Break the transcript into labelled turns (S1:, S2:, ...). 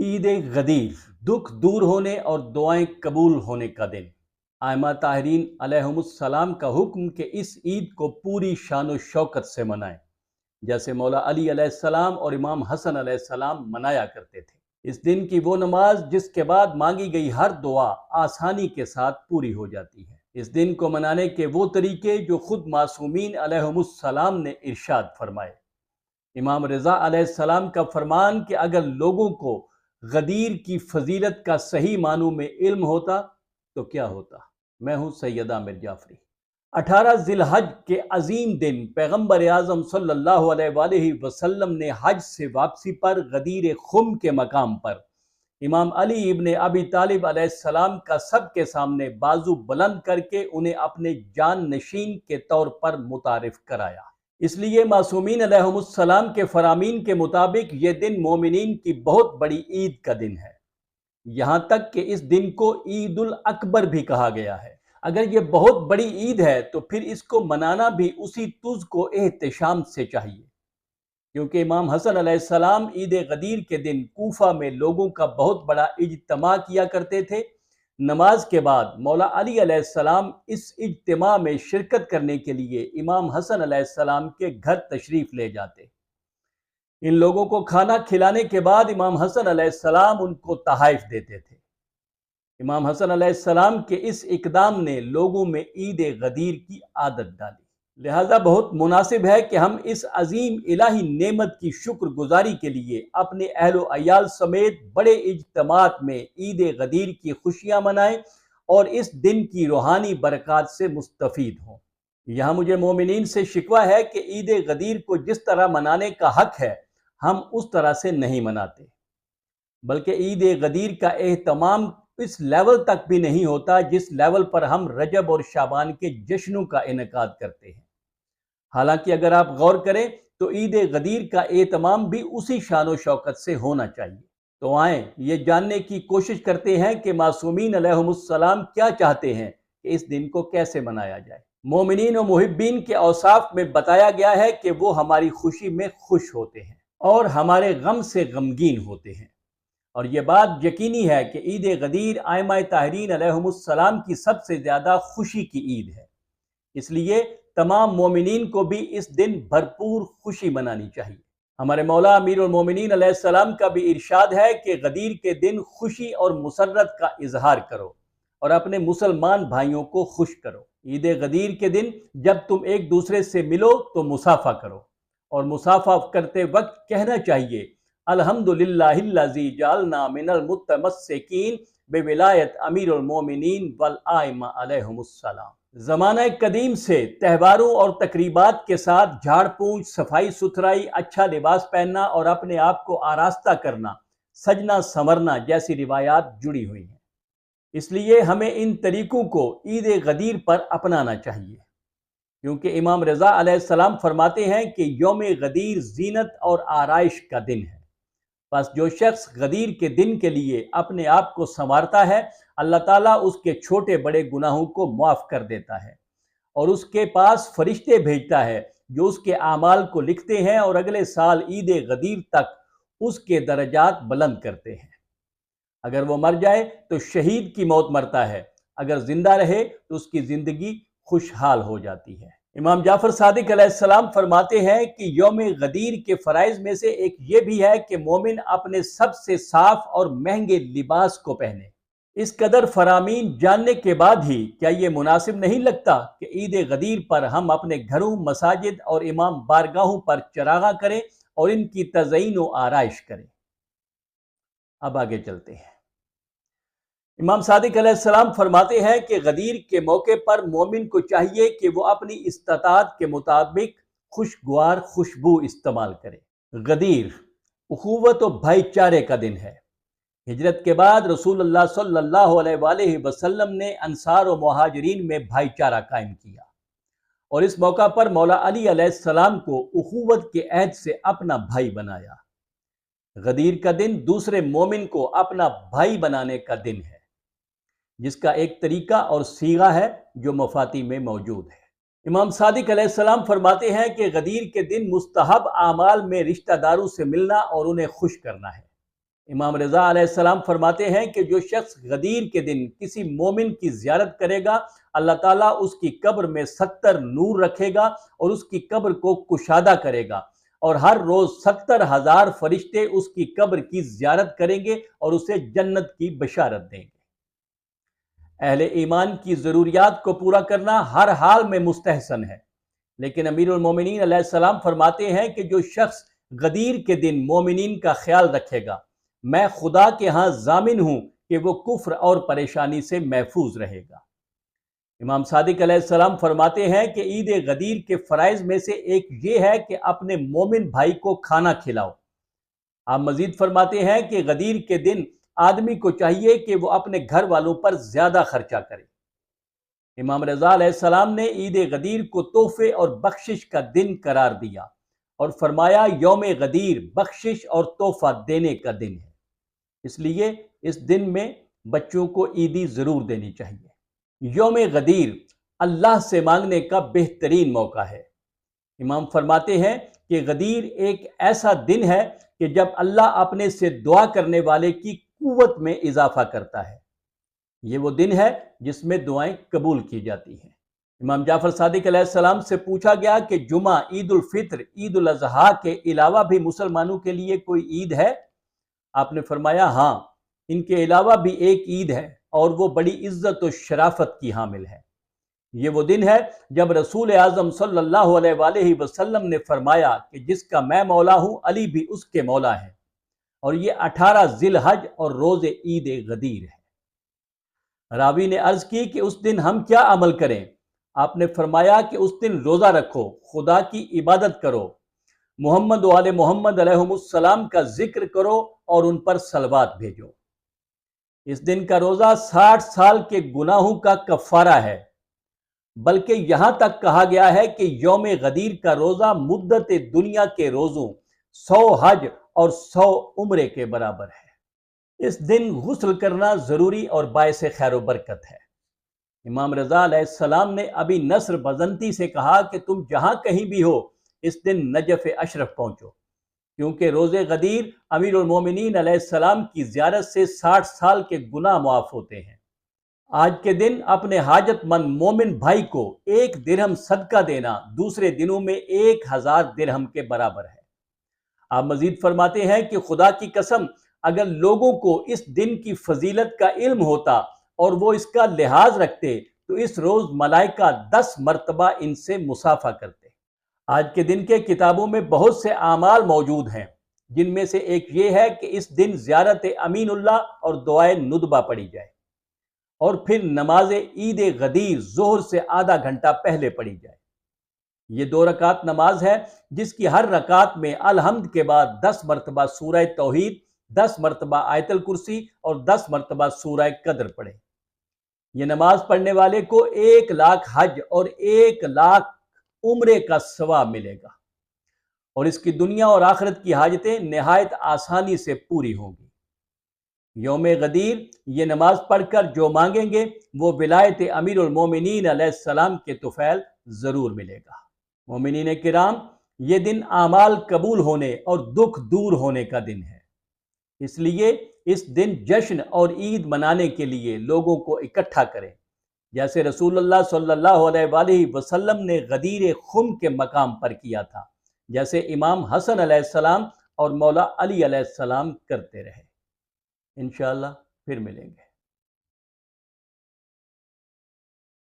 S1: عید غدیر، دکھ دور ہونے اور دعائیں قبول ہونے کا دن۔ آئمہ طاہرین علیہم السلام کا حکم کہ اس عید کو پوری شان و شوکت سے منائیں، جیسے مولا علی علیہ السلام اور امام حسن علیہ السلام منایا کرتے تھے۔ اس دن کی وہ نماز جس کے بعد مانگی گئی ہر دعا آسانی کے ساتھ پوری ہو جاتی ہے۔ اس دن کو منانے کے وہ طریقے جو خود معصومین علیہم السلام نے ارشاد فرمائے۔ امام رضا علیہ السلام کا فرمان کہ اگر لوگوں کو غدیر کی فضیلت کا صحیح معنوں میں علم ہوتا تو کیا ہوتا۔ میں ہوں سید عامر جعفری۔ 18 ذی الحج کے عظیم دن پیغمبر اعظم صلی اللہ علیہ وآلہ وسلم نے حج سے واپسی پر غدیر خم کے مقام پر امام علی ابن ابی طالب علیہ السلام کا سب کے سامنے بازو بلند کر کے انہیں اپنے جان نشین کے طور پر متعارف کرایا۔ اس لیے معصومین علیہم السلام کے فرامین کے مطابق یہ دن مومنین کی بہت بڑی عید کا دن ہے، یہاں تک کہ اس دن کو عید الاکبر بھی کہا گیا ہے۔ اگر یہ بہت بڑی عید ہے تو پھر اس کو منانا بھی اسی طز کو احتشام سے چاہیے، کیونکہ امام حسن علیہ السلام عید غدیر کے دن کوفہ میں لوگوں کا بہت بڑا اجتماع کیا کرتے تھے۔ نماز کے بعد مولا علی علیہ السلام اس اجتماع میں شرکت کرنے کے لیے امام حسن علیہ السلام کے گھر تشریف لے جاتے۔ ان لوگوں کو کھانا کھلانے کے بعد امام حسن علیہ السلام ان کو تحائف دیتے تھے۔ امام حسن علیہ السلام کے اس اقدام نے لوگوں میں عید غدیر کی عادت ڈالی، لہذا بہت مناسب ہے کہ ہم اس عظیم الہی نعمت کی شکر گزاری کے لیے اپنے اہل و عیال سمیت بڑے اجتماعات میں عید غدیر کی خوشیاں منائیں اور اس دن کی روحانی برکات سے مستفید ہوں۔ یہاں مجھے مومنین سے شکوہ ہے کہ عید غدیر کو جس طرح منانے کا حق ہے ہم اس طرح سے نہیں مناتے، بلکہ عید غدیر کا اہتمام اس لیول تک بھی نہیں ہوتا جس لیول پر ہم رجب اور شعبان کے جشنوں کا انعقاد کرتے ہیں۔ حالانکہ اگر آپ غور کریں تو عید غدیر کا اہتمام بھی اسی شان و شوکت سے ہونا چاہیے۔ تو آئیں یہ جاننے کی کوشش کرتے ہیں کہ معصومین علیہم السلام کیا چاہتے ہیں کہ اس دن کو کیسے منایا جائے۔ مومنین و محبین کے اوصاف میں بتایا گیا ہے کہ وہ ہماری خوشی میں خوش ہوتے ہیں اور ہمارے غم سے غمگین ہوتے ہیں، اور یہ بات یقینی ہے کہ عید غدیر ائمہ طاہرین علیہم السلام کی سب سے زیادہ خوشی کی عید ہے۔ اس لیے تمام مومنین کو بھی اس دن بھرپور خوشی منانی چاہیے۔ ہمارے مولا امیر المومنین علیہ السلام کا بھی ارشاد ہے کہ غدیر کے دن خوشی اور مسرت کا اظہار کرو اور اپنے مسلمان بھائیوں کو خوش کرو۔ عید غدیر کے دن جب تم ایک دوسرے سے ملو تو مصافحہ کرو، اور مصافحہ کرتے وقت کہنا چاہیے الحمدللہ الذی جعلنا من المتمسکین بولایت امیر المومنین والائمہ علیہم السلام۔ زمانہ قدیم سے تہواروں اور تقریبات کے ساتھ جھاڑ پونچھ، صفائی ستھرائی، اچھا لباس پہننا اور اپنے آپ کو آراستہ کرنا، سجنا سنورنا جیسی روایات جڑی ہوئی ہیں۔ اس لیے ہمیں ان طریقوں کو عید غدیر پر اپنانا چاہیے، کیونکہ امام رضا علیہ السلام فرماتے ہیں کہ یوم غدیر زینت اور آرائش کا دن ہے۔ بس جو شخص غدیر کے دن کے لیے اپنے آپ کو سنوارتا ہے، اللہ تعالیٰ اس کے چھوٹے بڑے گناہوں کو معاف کر دیتا ہے اور اس کے پاس فرشتے بھیجتا ہے جو اس کے اعمال کو لکھتے ہیں اور اگلے سال عید غدیر تک اس کے درجات بلند کرتے ہیں۔ اگر وہ مر جائے تو شہید کی موت مرتا ہے، اگر زندہ رہے تو اس کی زندگی خوشحال ہو جاتی ہے۔ امام جعفر صادق علیہ السلام فرماتے ہیں کہ یوم غدیر کے فرائض میں سے ایک یہ بھی ہے کہ مومن اپنے سب سے صاف اور مہنگے لباس کو پہنے۔ اس قدر فرامین جاننے کے بعد ہی کیا یہ مناسب نہیں لگتا کہ عید غدیر پر ہم اپنے گھروں، مساجد اور امام بارگاہوں پر چراغاں کریں اور ان کی تزئین و آرائش کریں۔ اب آگے چلتے ہیں۔ امام صادق علیہ السلام فرماتے ہیں کہ غدیر کے موقع پر مومن کو چاہیے کہ وہ اپنی استطاعت کے مطابق خوشگوار خوشبو استعمال کرے۔ غدیر اخوت و بھائی چارے کا دن ہے۔ ہجرت کے بعد رسول اللہ صلی اللہ علیہ وآلہ وسلم نے انصار و مہاجرین میں بھائی چارہ قائم کیا، اور اس موقع پر مولا علی علیہ السلام کو اخوت کے عہد سے اپنا بھائی بنایا۔ غدیر کا دن دوسرے مومن کو اپنا بھائی بنانے کا دن ہے، جس کا ایک طریقہ اور صیغہ ہے جو مفاتی میں موجود ہے۔ امام صادق علیہ السلام فرماتے ہیں کہ غدیر کے دن مستحب اعمال میں رشتہ داروں سے ملنا اور انہیں خوش کرنا ہے۔ امام رضا علیہ السلام فرماتے ہیں کہ جو شخص غدیر کے دن کسی مومن کی زیارت کرے گا، اللہ تعالیٰ اس کی قبر میں 70 نور رکھے گا اور اس کی قبر کو کشادہ کرے گا، اور ہر روز 70,000 فرشتے اس کی قبر کی زیارت کریں گے اور اسے جنت کی بشارت دیں گے۔ اہل ایمان کی ضروریات کو پورا کرنا ہر حال میں مستحسن ہے، لیکن امیر المومنین علیہ السلام فرماتے ہیں کہ جو شخص غدیر کے دن مومنین کا خیال رکھے گا، میں خدا کے ہاں ضامن ہوں کہ وہ کفر اور پریشانی سے محفوظ رہے گا۔ امام صادق علیہ السلام فرماتے ہیں کہ عید غدیر کے فرائض میں سے ایک یہ ہے کہ اپنے مومن بھائی کو کھانا کھلاؤ۔ آپ مزید فرماتے ہیں کہ غدیر کے دن آدمی کو چاہیے کہ وہ اپنے گھر والوں پر زیادہ خرچہ کرے۔ امام رضا علیہ السلام نے عید غدیر کو تحفے اور بخشش کا دن قرار دیا اور فرمایا یوم غدیر بخشش اور تحفہ دینے کا دن ہے، اس لیے اس دن میں بچوں کو عیدی ضرور دینی چاہیے۔ یوم غدیر اللہ سے مانگنے کا بہترین موقع ہے۔ امام فرماتے ہیں کہ غدیر ایک ایسا دن ہے کہ جب اللہ اپنے سے دعا کرنے والے کی قوت میں اضافہ کرتا ہے۔ یہ وہ دن ہے جس میں دعائیں قبول کی جاتی ہیں۔ امام جعفر صادق علیہ السلام سے پوچھا گیا کہ جمعہ، عید الفطر، عید الاضحیٰ کے علاوہ بھی مسلمانوں کے لیے کوئی عید ہے؟ آپ نے فرمایا ہاں، ان کے علاوہ بھی ایک عید ہے اور وہ بڑی عزت و شرافت کی حامل ہے۔ یہ وہ دن ہے جب رسول اعظم صلی اللہ علیہ وآلہ وسلم نے فرمایا کہ جس کا میں مولا ہوں علی بھی اس کے مولا ہے، اور یہ 18 ذی الحج اور روز عید غدیر ہے۔ راوی نے عرض کی کہ اس دن ہم کیا عمل کریں؟ آپ نے فرمایا کہ اس دن روزہ رکھو، خدا کی عبادت کرو، محمد و آل محمد علیہم السلام کا ذکر کرو اور ان پر صلوات بھیجو۔ اس دن کا روزہ 60 سال کے گناہوں کا کفارہ ہے، بلکہ یہاں تک کہا گیا ہے کہ یوم غدیر کا روزہ مدت دنیا کے روزوں 100 حج اور 100 عمرے کے برابر ہے۔ اس دن غسل کرنا ضروری اور باعث خیر و برکت ہے۔ امام رضا علیہ السلام نے ابی نصر بزنتی سے کہا کہ تم جہاں کہیں بھی ہو اس دن نجف اشرف پہنچو، کیونکہ روز غدیر امیر المومنین علیہ السلام کی زیارت سے 60 سال کے گناہ معاف ہوتے ہیں۔ آج کے دن اپنے حاجت مند مومن بھائی کو 1 درہم صدقہ دینا دوسرے دنوں میں 1000 درہم کے برابر ہے۔ آپ مزید فرماتے ہیں کہ خدا کی قسم اگر لوگوں کو اس دن کی فضیلت کا علم ہوتا اور وہ اس کا لحاظ رکھتے تو اس روز ملائکہ 10 مرتبہ ان سے مصافحہ کرتے۔ آج کے دن کے کتابوں میں بہت سے اعمال موجود ہیں، جن میں سے ایک یہ ہے کہ اس دن زیارت امین اللہ اور دعائے ندبہ پڑھی جائے، اور پھر نماز عید غدیر ظہر سے آدھا گھنٹہ پہلے پڑھی جائے۔ یہ 2 رکعت نماز ہے جس کی ہر رکعت میں الحمد کے بعد 10 مرتبہ سورہ توحید، 10 مرتبہ آیت الکرسی اور 10 مرتبہ سورہ قدر پڑھے۔ یہ نماز پڑھنے والے کو 1 لاکھ حج اور 1 لاکھ عمرے کا ثواب ملے گا، اور اس کی دنیا اور آخرت کی حاجتیں نہایت آسانی سے پوری ہوں گی۔ یوم غدیر یہ نماز پڑھ کر جو مانگیں گے وہ ولایت امیر المومنین علیہ السلام کے طفیل ضرور ملے گا۔ مومنین کرام، یہ دن اعمال قبول ہونے اور دکھ دور ہونے کا دن ہے، اس لیے اس دن جشن اور عید منانے کے لیے لوگوں کو اکٹھا کریں، جیسے رسول اللہ صلی اللہ علیہ وآلہ وسلم نے غدیر خم کے مقام پر کیا تھا، جیسے امام حسن علیہ السلام اور مولا علی علیہ السلام کرتے رہے۔ انشاءاللہ پھر ملیں گے۔